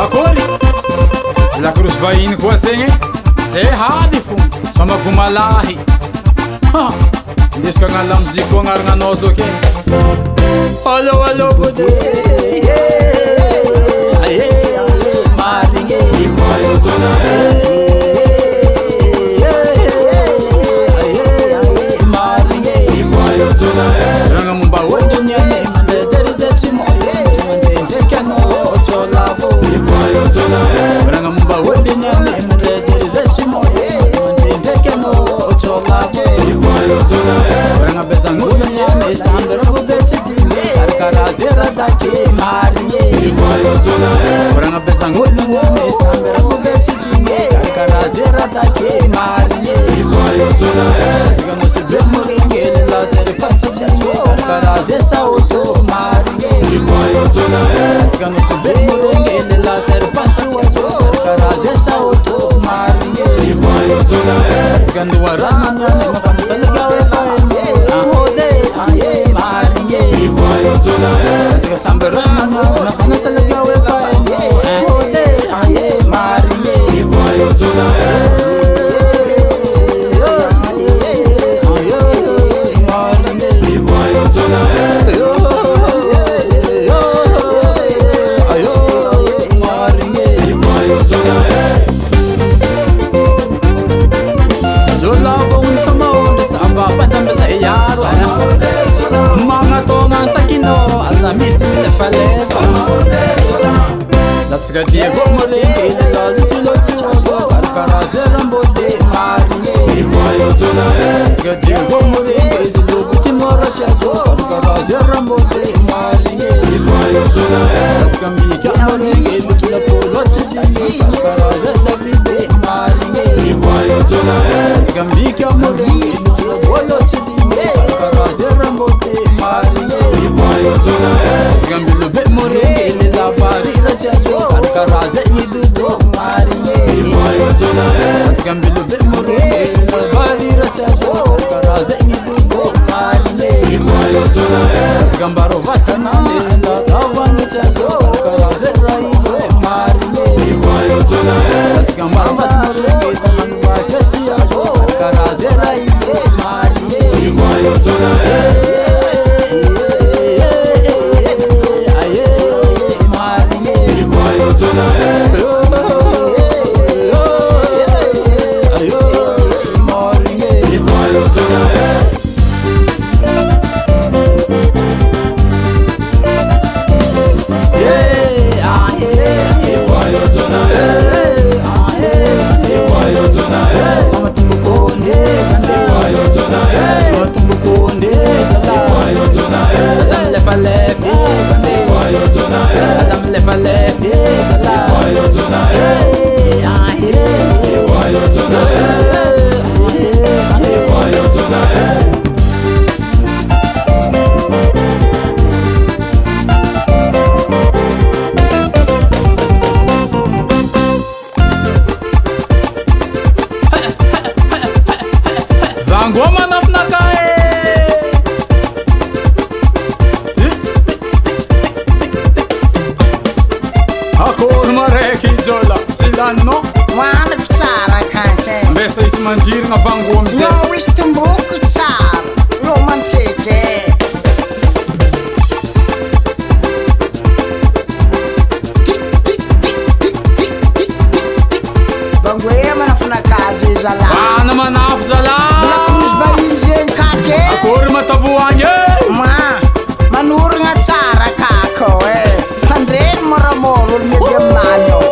Akory lakorosy vahiny koa segny zay hady fo samagomalahy indesiko agnala mozika koa agnarananao zao ke allo allo bode marigny ragna momba ondrignane mandeterizetsimo ragna momba ondrignane mandeterizetsimo ragna bezangolanyane samberagobetsidine karakarazeradaky marigny ragna bezangolanyane samberagobetsidine karakarazeradaky marigny sigamosi be moringely lasere patsidine karakarazé saoto marigny sigamosi be moringely lasere patsidine karakarazé saoto marigny sigandowarananyane makamusalagawe faine ahode aye marigny sigasamberananyane makamusalagawe faine ahode aye marigny Latsika Diego Mosengi Lazitulotio Karakarazerambode Marigny Latsika Diego Mosengi Zilubutimorachio Karakarazerambode Marigny Latsika Mika Moringi Lutulapolotini Karakarazerdavide Marigny Latsika Mika Moringi Lutulapolotini Karakarazerambode Marigny Latsika Milube Moringi Karakarazé idudo marigny Atsikambilo be moringy Barira chazo Karakarazé idudo marigny Atsikambaro vatanane Ndatavani chazo Karakarazé raibe marigny Atsikambaro vatmoringy Tamanu vakati chazo Karakarazé raibe marigny Vangoma na Nakae Akory maraiky jola silano Hoaniko tsara kake mbesa isy mandirigna vangoma zay Yo isy tomboko tsara Yo mantreke Bangoe manafinakazo izala Ana manafo zala Lakomisy vahiny zegny kake Akory matavoagny Ma manorigna tsara kako Pandreny moramolo olo mety aminany ao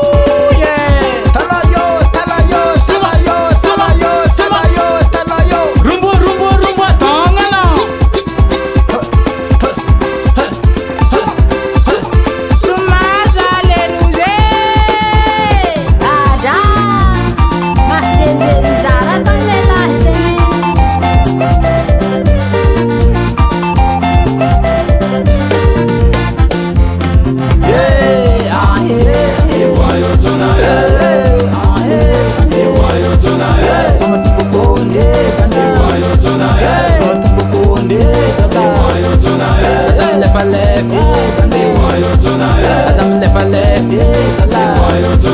Tanayo, tanayo, sanayo, sanayo, sanayo, tanayo Rumbo Ikwayo to